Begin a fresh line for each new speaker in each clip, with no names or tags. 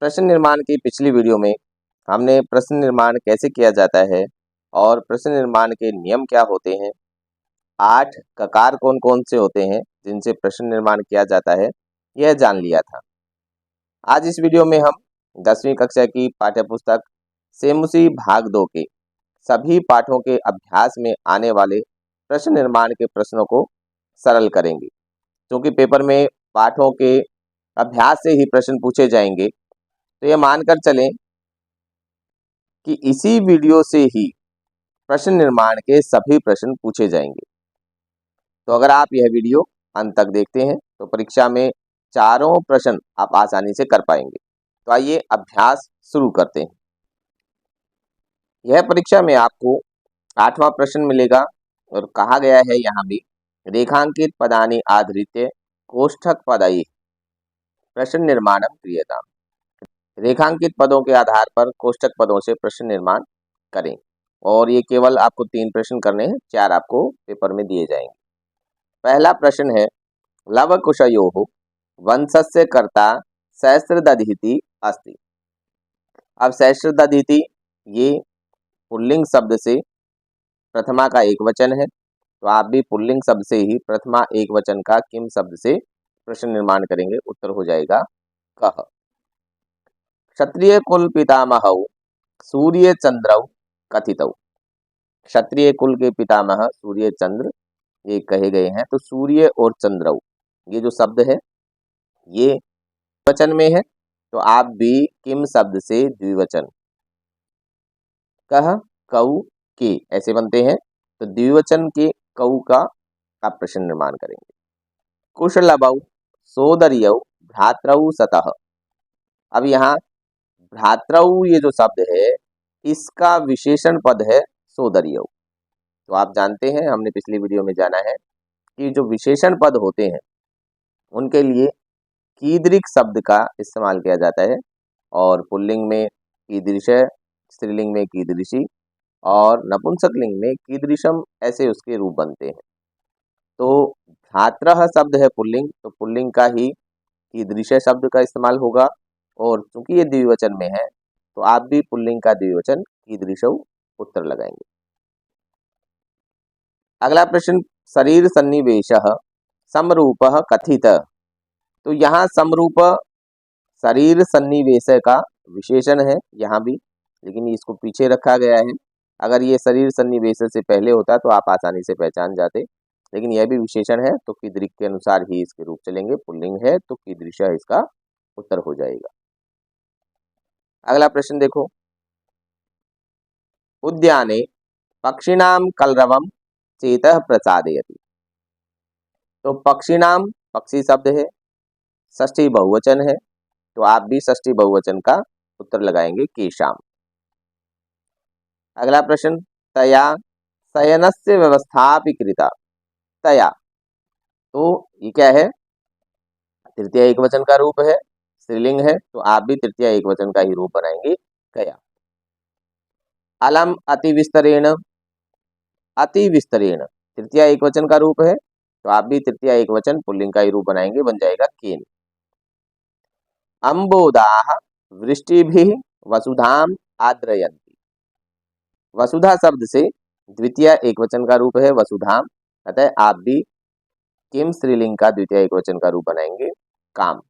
प्रश्न निर्माण की पिछली वीडियो में हमने प्रश्न निर्माण कैसे किया जाता है और प्रश्न निर्माण के नियम क्या होते हैं, 8 ककार कौन कौन से होते हैं जिनसे प्रश्न निर्माण किया जाता है, यह जान लिया था। आज इस वीडियो में हम 10वीं कक्षा की पाठ्यपुस्तक सेमुसी भाग 2 के सभी पाठों के अभ्यास में आने वाले प्रश्न निर्माण के प्रश्नों को सरल करेंगे। क्योंकि पेपर में पाठों के अभ्यास से ही प्रश्न पूछे जाएंगे, तो यह मानकर चलें कि इसी वीडियो से ही प्रश्न निर्माण के सभी प्रश्न पूछे जाएंगे। तो अगर आप यह वीडियो अंत तक देखते हैं तो परीक्षा में चारों प्रश्न आप आसानी से कर पाएंगे। तो आइए अभ्यास शुरू करते हैं। यह परीक्षा में आपको 8वां प्रश्न मिलेगा और कहा गया है यहाँ भी रेखांकित पदानि आधृत्य कोष्ठक पदई प्रश्न निर्माणम क्रियताम। रेखांकित पदों के आधार पर कोष्ठक पदों से प्रश्न निर्माण करें और ये केवल आपको 3 प्रश्न करने हैं, 4 आपको पेपर में दिए जाएंगे। पहला प्रश्न है लवकुशयोः वंशस्य कर्ता सहस्रदधीति अस्ति। अब सहस्रदधीति ये पुल्लिंग शब्द से प्रथमा का एक वचन है, तो आप भी पुल्लिंग शब्द से ही प्रथमा एक वचन का किम शब्द से प्रश्न निर्माण करेंगे। उत्तर हो जाएगा कः। क्षत्रिय कुल पितामहौ सूर्य चंद्रौ कथितौ। क्षत्रिय कुल के पितामह सूर्य चंद्र ये कहे गए हैं। तो सूर्य और चंद्रौ ये जो शब्द है ये वचन में है, तो आप भी किम शब्द से द्विवचन कह कऊ के ऐसे बनते हैं, तो द्विवचन के कऊ का आप प्रश्न निर्माण करेंगे। कुशलभौ सोदर्यौ भ्रातरौ सतः। अब यहाँ भ्रातरौ ये जो शब्द है इसका विशेषण पद है सोदर्यौ। तो आप जानते हैं, हमने पिछली वीडियो में जाना है कि जो विशेषण पद होते हैं उनके लिए कीदृक शब्द का इस्तेमाल किया जाता है और पुल्लिंग में कीदृश, स्त्रीलिंग में कीदृशी और नपुंसकलिंग में कीदृशम ऐसे उसके रूप बनते हैं। तो भ्रातरः शब्द है पुल्लिंग, तो पुल्लिंग का ही कीदृश शब्द का इस्तेमाल होगा और चूंकि ये द्विवचन में है तो आप भी पुल्लिंग का द्विवचन कीदृशौ उत्तर लगाएंगे। अगला प्रश्न शरीर सन्निवेशः समरूपः कथित। तो यहाँ समरूप शरीर सन्निवेश का विशेषण है यहाँ भी, लेकिन इसको पीछे रखा गया है। अगर ये शरीर सन्निवेश से पहले होता तो आप आसानी से पहचान जाते, लेकिन यह भी विशेषण है तो कीदृक के अनुसार ही इसके रूप चलेंगे। पुल्लिंग है तो कीदृश इसका उत्तर हो जाएगा। अगला प्रश्न देखो, उद्याने पक्षिणाम कलरवम चेतः प्रसादयति। तो पक्षिणाम पक्षी शब्द है, षष्ठी बहुवचन है, तो आप भी षष्ठी बहुवचन का उत्तर लगाएंगे केशाम। अगला प्रश्न तया शयनस्य व्यवस्थापि कृता। तया तो ये क्या है, तृतीय एक वचन का रूप है, स्त्रीलिंग है, तो आप भी तृतीय एक वचन का ही रूप बनाएंगे कया। अलम अति विस्तरेण, अति विस्तरेण तृतीय एक वचन का रूप है, तो आप भी तृतीय एक वचन पुल्लिंग का ही रूप बनाएंगे, बन जाएगा केन। अम्बोदाः वृष्टिभिः वसुधाम आद्रयन्ति। वसुधा शब्द से द्वितीय एक वचन का रूप है वसुधाम, अतः आप भी किम स्त्रीलिंग का द्वितीय एक वचन का रूप बनाएंगे काम।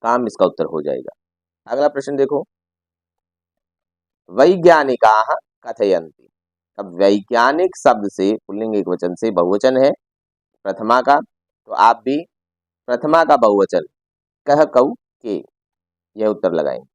काम इसका उत्तर हो जाएगा। अगला प्रश्न देखो, वैज्ञानिकाः कथयन्ति। अब वैज्ञानिक शब्द से पुल्लिंग एक वचन से बहुवचन है प्रथमा का, तो आप भी प्रथमा का बहुवचन कह कऊ के यह उत्तर लगाएंगे।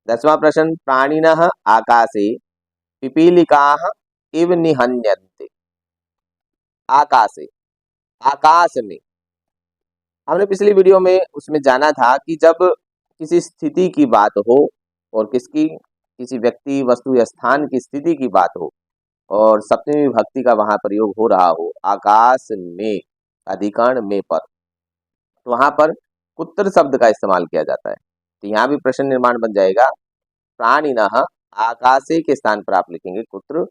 10वां प्रश्न प्राणिनः आकाशे पिपीलिकाः इव निहन्यन्ते। आकाशे, आकाश में हमने पिछली वीडियो में उसमें जाना था कि जब किसी स्थिति की बात हो और किसी व्यक्ति वस्तु या स्थान की स्थिति की बात हो और सप्तमी विभक्ति का वहां प्रयोग हो रहा हो आकाश में अधिकरण में पर, तो वहां पर कुत्र शब्द का इस्तेमाल किया जाता है। तो यहाँ भी प्रश्न निर्माण बन जाएगा प्राणिनः आकाशे के स्थान पर आप लिखेंगे कुत्र।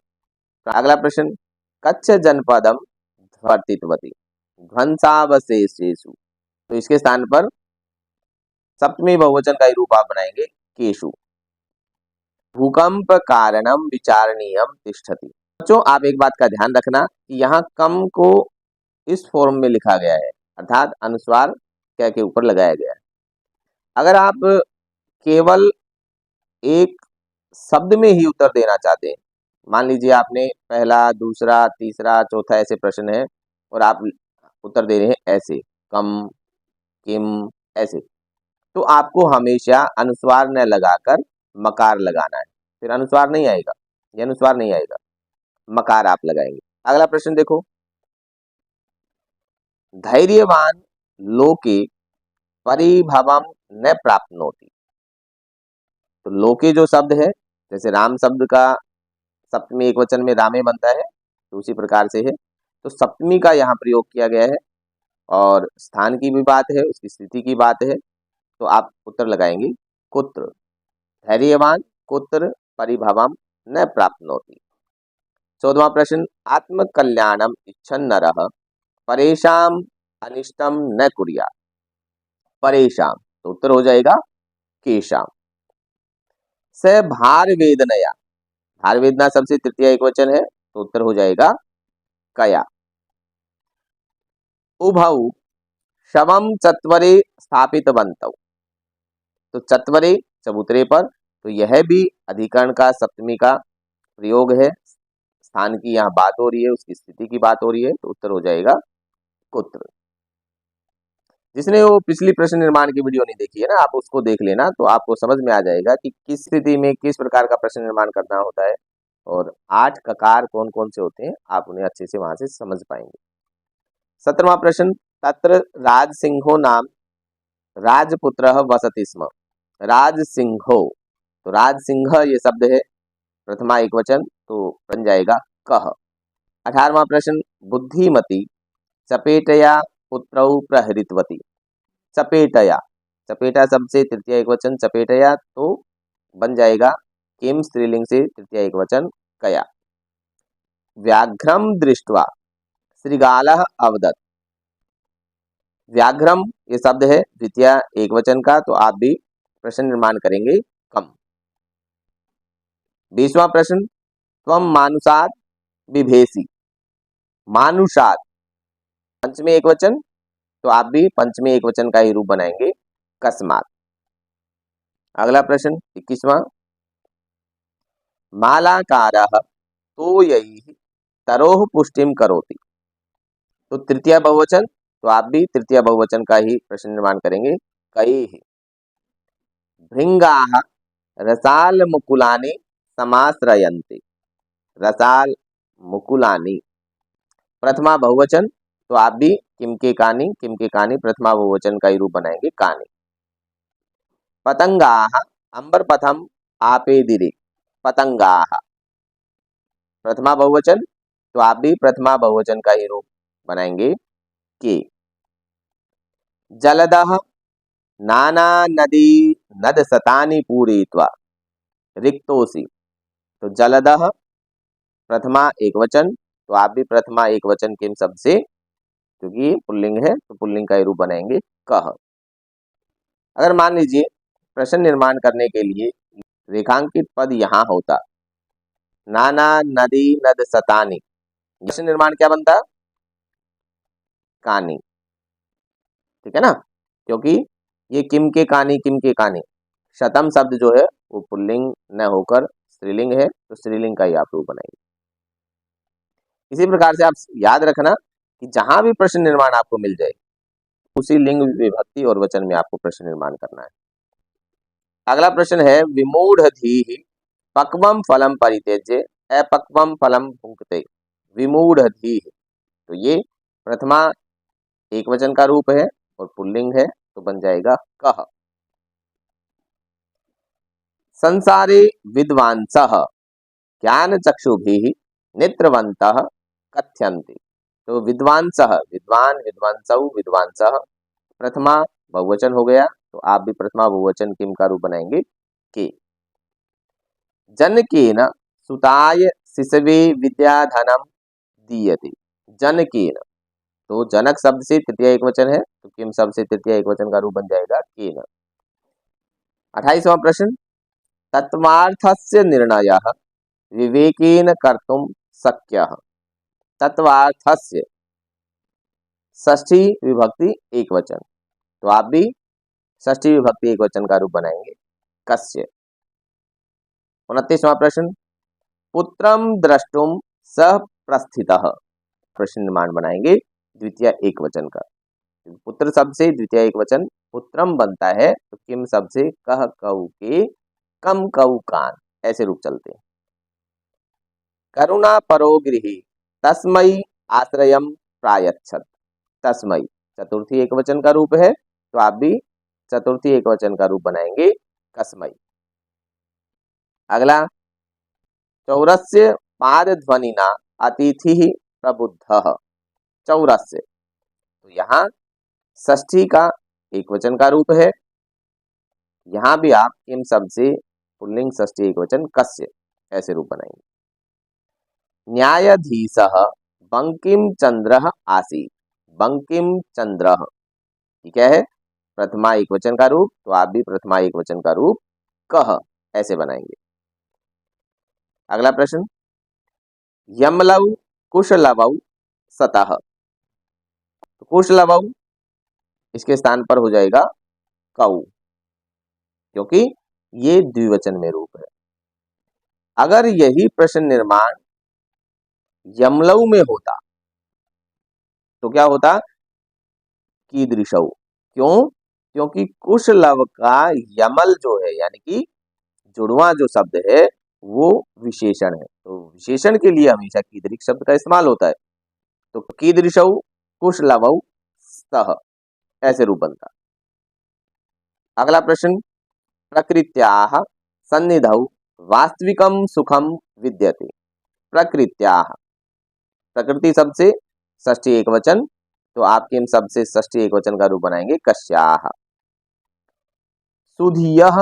अगला प्रश्न कच्छ जनपदम ध्वर्तितवती ध्वंसावशेषेषु। तो इसके स्थान पर सप्तमी बहुवचन का ही रूप आप बनाएंगे केशु। भूकंप कारणम विचारणीयम तिष्ठति। बच्चों आप एक बात का ध्यान रखना कि यहाँ कम को इस फॉर्म में लिखा गया है, अर्थात अनुस्वार क्या के ऊपर लगाया गया है। अगर आप केवल एक शब्द में ही उत्तर देना चाहते हैं, मान लीजिए आपने पहला, दूसरा, तीसरा, चौथा ऐसे प्रश्न है और आप उत्तर दे रहे हैं ऐसे कम, किम, ऐसे, तो आपको हमेशा अनुस्वार न लगाकर मकार लगाना है, फिर अनुस्वार नहीं आएगा, ये अनुस्वार नहीं आएगा, मकार आप लगाएंगे। अगला प्रश्न देखो, धैर्यवान लोके परिभवम न प्राप्नोति। तो लोके जो शब्द है, जैसे राम शब्द का सप्तमी एक वचन में रामे बनता है, तो उसी प्रकार से है, तो सप्तमी का यहाँ प्रयोग किया गया है और स्थान की भी बात है, उसकी स्थिति की बात है, तो आप उत्तर लगाएंगे कुत्र। धैर्यवान कुत्र परिभवम न प्राप्नोति। 14वां प्रश्न, आत्म कल्याणम इच्छन नरः परेशान अनिष्टम न कुर्यात्। परेशान तो उत्तर हो जाएगा केशाम। स भार वेदनया, भार वेदना सबसे तृतीय एक वचन है, तो उत्तर हो जाएगा कया। उभौ शवम चत्वरे स्थापितवन्तौ, तो चत्वरे चबूतरे पर, तो यह भी अधिकरण का सप्तमी का प्रयोग है, स्थान की यहाँ बात हो रही है, उसकी स्थिति की बात हो रही है, तो उत्तर हो जाएगा कुत्र। जिसने वो पिछली प्रश्न निर्माण की वीडियो नहीं देखी है ना, आप उसको देख लेना, तो आपको समझ में आ जाएगा कि किस स्थिति में किस प्रकार का प्रश्न निर्माण करना होता है और 8 ककार कौन कौन से होते हैं, आप उन्हें अच्छे से वहां से समझ पाएंगे। 17वां प्रश्न, तत्र राजसिंहो नाम राजपुत्र वसति स्म। राजसिंहो, तो राजसिंह ये शब्द है, प्रथमा एक वचन, तो बन जाएगा कह। 18वां प्रश्न, बुद्धिमती चपेटया पुत्रौ प्रहृतवती। चपेटया, चपेटा शब्द से तृतीय एक वचन चपेटया, तो बन जाएगा किम स्त्रीलिंग से तृतीय एक वचन कया। व्याघ्रम दृष्ट्वा श्रीगालः अवदत्। व्याघ्रम ये शब्द है द्वितीय एक वचन का, तो आप भी प्रश्न निर्माण करेंगे कम। 20वां प्रश्न, त्वम मानुषात् बिभेषि। मानुषात् पंचमी एक वचन, तो आप भी पंचमी एक वचन का ही रूप बनाएंगे कस्मात्। अगला प्रश्न 21वां, मालाकारः तोयैः तरोः पुष्टिम करोति। तो तृतीय बहुवचन, तो आप भी तृतीय बहुवचन का ही प्रश्न निर्माण करेंगे कैः। भृंगाः रसाल मुकुलानि समाश्रयन्ति। रसाल मुकुलानि प्रथमा बहुवचन, तो आप भी किम के कानी प्रथमा बहुवचन का ही रूप बनाएंगे कानी। पतंगाः अंबर पथम आपेदिरे। पतंगाः प्रथमा बहुवचन, तो आप भी प्रथमा बहुवचन का ही रूप बनाएंगे के। जलदः नाना नदी नद सतानि पूरयित्वा रिक्तोसि। तो जलदः प्रथमा एक वचन, तो आप भी प्रथमा एक वचन किम शब्द से, क्योंकि पुल्लिंग है तो पुल्लिंग का ही रूप बनाएंगे कह। अगर मान लीजिए प्रश्न निर्माण करने के लिए रेखांकित पद यहाँ होता, नाना नदी नद सतानी, प्रश्न निर्माण क्या बनता, कानी, ठीक है ना, क्योंकि ये किम के कानी शतम शब्द जो है वो पुल्लिंग न होकर स्त्रीलिंग है, तो स्त्रीलिंग का ही आप रूप बनाएंगे। इसी प्रकार से आप याद रखना कि जहां भी प्रश्न निर्माण आपको मिल जाए, उसी लिंग विभक्ति और वचन में आपको प्रश्न निर्माण करना है। अगला प्रश्न है, विमूढ़ धीः पक्वम फलम परित्यज्य अपक्वम फलम भुंक्ते। विमूढ़ धीः, तो ये प्रथमा एक वचन का रूप है और पुल्लिंग है, तो बन जाएगा कह। संसारे विद्वांसः ज्ञान चक्षुभिः नेत्रवन्तः कथ्यन्ति। तो विद्वांसः, विद्वान विद्वांसौ विद्वांसः प्रथमा बहुवचन हो गया, तो आप भी प्रथमा बहुवचन किम का रूप बनाएंगे के। जनकेन सुताय शिशवे विद्याधनम दीयते। जनकेन, तो जनक शब्द से तृतीय एक वचन है, तो किम शब्द से तृतीय एक वचन का रूप बन जाएगा केन। 28वां प्रश्न, तत्वार्थस्य निर्णयः विवेकेन कर्तुं शक्यः। तत्वार्थस्य, षष्ठी विभक्ति एक वचन, तो आप भी षष्ठी विभक्ति एक वचन का रूप बनाएंगे कस्य। 29वां प्रश्न, पुत्रम द्रष्टुम सह प्रस्थितः। प्रश्न निर्माण बनाएंगे द्वितीय एक वचन का। पुत्र शब्द से द्वितीय एक वचन पुत्रम बनता है, तो किम शब्द से कह कऊ के कम कऊ कान, ऐसे रूप चलते हैं। करुणा परो गृही तस्मै आश्रयम प्रायच्छत। तस्मै चतुर्थी एक वचन का रूप है, तो आप भी चतुर्थी एक वचन का रूप बनाएंगे कस्मै। अगला, चौरस्य पादध्वनिना अतिथि प्रबुद्धः। चौरस्य, तो यहाँ षष्ठी का एक वचन का रूप है, यहाँ भी आप किम शब्द से पुल्लिंग षष्ठी एक वचन कस्य, ऐसे रूप बनाएंगे। न्यायाधीशः बंकिम चंद्रः आसीत्। बंकिम चंद्रः, ठीक है, प्रथमा एक वचन का रूप, तो आप भी प्रथमा एक वचन का रूप कह, ऐसे बनाएंगे। अगला प्रश्न, यमलौ कुशलवौ सतः। तो कुशलवौ इसके स्थान पर हो जाएगा कऊ, क्योंकि ये द्विवचन में रूप है। अगर यही प्रश्न निर्माण यमलऊ में होता तो क्या होता, कीदृशौ। क्यों, क्योंकि कुशलव का यमल जो है यानी कि जुड़वा जो शब्द है वो विशेषण है, तो विशेषण के लिए हमेशा कीदृश शब्द का इस्तेमाल होता है। तो कीदृशौ कुशलवौ सह, ऐसे रूप बनता। अगला प्रश्न, प्रकृत्याः सन्निधौ वास्तविकम सुखम विद्यते। प्रकृत्याः, प्रकृति शब्द से षष्ठी एक वचन, तो आपके इन शब्द से षष्ठी एक वचन का रूप बनाएंगे कस्याः। सुधियः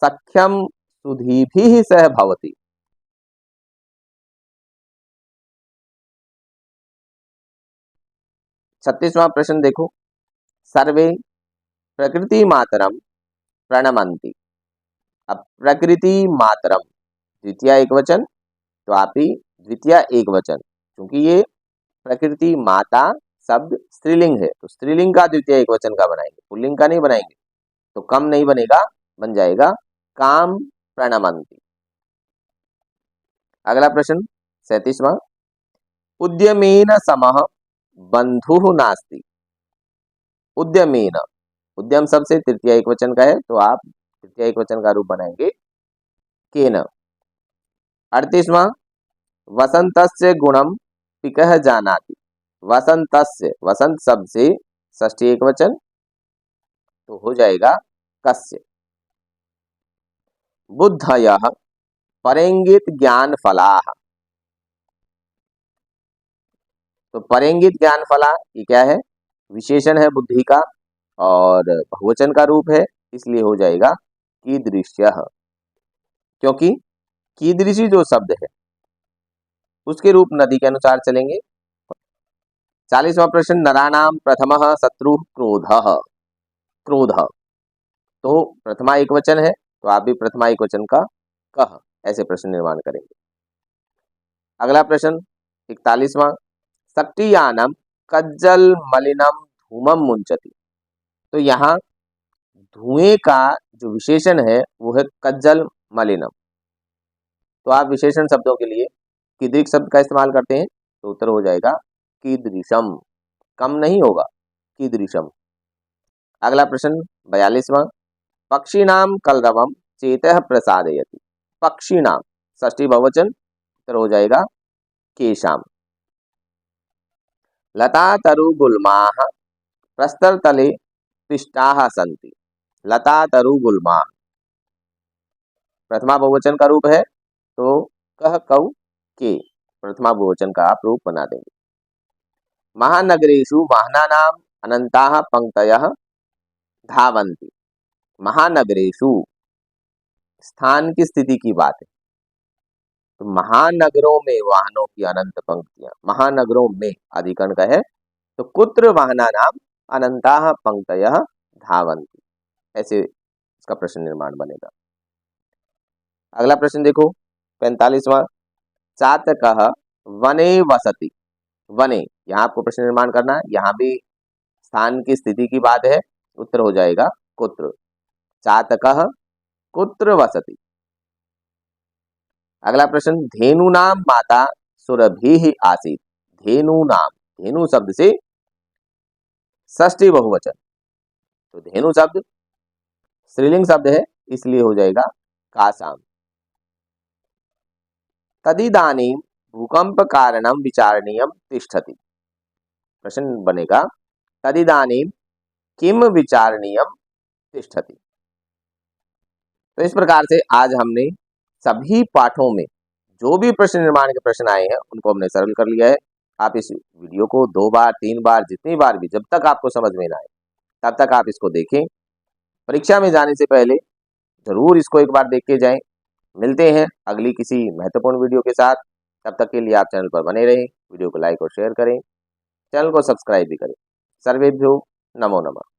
सख्यम सुधीभिः सह भवति। 36वां प्रश्न देखो, सर्वे प्रकृति मातरम प्रणमंती। अब प्रकृति मातरम द्वितीय एक वचन, तो आप ही द्वितीय एक वचन, क्योंकि ये प्रकृति माता शब्द स्त्रीलिंग है, तो स्त्रीलिंग का द्वितीय एक वचन का बनाएंगे, पुल्लिंग का नहीं बनाएंगे, तो कम नहीं बनेगा, बन जाएगा काम प्रणमंती। अगला प्रश्न 37वां, उद्यमेन समः बंधुः नास्ति। उद्यमेन, उद्यम शब्द से तृतीय एक वचन का है, तो आप तृतीय एक वचन का रूप बनाएंगे केन। 38वां, वसंतस्य गुणम पिकः जानाति। वसंतस्य, वसंत शब्द से षष्ठी एक वचन, तो हो जाएगा कस्य। बुद्धयः परेंगित ज्ञान फलाः। तो परेंगित ज्ञान फला ये क्या है, विशेषण है बुद्धि का और बहुवचन का रूप है, इसलिए हो जाएगा कीदृश्यः, क्योंकि कीदृशी जो शब्द है उसके रूप नदी के अनुसार चलेंगे। 40वां प्रश्न, नराणाम प्रथमः शत्रु क्रोधः। क्रोध, तो प्रथमा एक वचन है, तो आप भी प्रथमा एक वचन का कह, ऐसे प्रश्न निर्माण करेंगे। अगला प्रश्न 41वां, सक्टियानम कज्जल मलिनम धूमम मुंचति। तो यहाँ धुएं का जो विशेषण है वो है कज्जल मलिनम, तो आप विशेषण शब्दों के लिए कीदृश शब्द का इस्तेमाल करते हैं, तो उत्तर हो जाएगा कीदृशम, कम नहीं होगा, कीदृशम। अगला प्रश्न 42वां, पक्षिणाम कलरवम चेतः प्रसादयति। पक्षिणाम षष्ठी बहुवचन, उत्तर हो जाएगा केशाम। लता तरु गुल्माः प्रस्तरतले पिष्टाः सन्ति। लता तरु गुल्मा प्रथमा बहुवचन का रूप है, तो कह कऊ के प्रथमा बहुवचन का आप रूप बना देंगे। महानगरेषु वाहनानाम अनंताः पंक्तयः धावन्ति। महानगरेषु स्थान की स्थिति की बात है, तो महानगरों में वाहनों की अनंत पंक्तियां, महानगरों में अधिकरण का है, तो कुत्र वाहनानाम अनंताः पंक्तयः धावन्ति, ऐसे इसका प्रश्न निर्माण बनेगा। अगला प्रश्न देखो 45वां, चातकः वने वसति। वने, यहाँ आपको प्रश्न निर्माण करना है, यहाँ भी स्थान की स्थिति की बात है, उत्तर हो जाएगा कुत्र। चातकः कुत्र वसति। अगला प्रश्न, धेनूनां माता सुरभिः आसीत्। धेनूनां, धेनु शब्द से षष्ठी बहुवचन, तो धेनु शब्द स्त्रीलिंग शब्द है, इसलिए हो जाएगा कासाम। तदिदानीं भूकंप कारणम विचारणीयम तिष्ठति। प्रश्न बनेगा तदिदानीं किम विचारणीयम तिष्ठति। तो इस प्रकार से आज हमने सभी पाठों में जो भी प्रश्न निर्माण के प्रश्न आए हैं उनको हमने सरल कर लिया है। आप इस वीडियो को 2 बार 3 बार जितनी बार भी, जब तक आपको समझ में ना आए तब तक आप इसको देखें। परीक्षा में जाने से पहले जरूर इसको एक बार देख के जाएं। मिलते हैं अगली किसी महत्वपूर्ण वीडियो के साथ। तब तक के लिए आप चैनल पर बने रहें, वीडियो को लाइक और शेयर करें, चैनल को सब्सक्राइब भी करें। सर्वेभ्यो नमो नमः।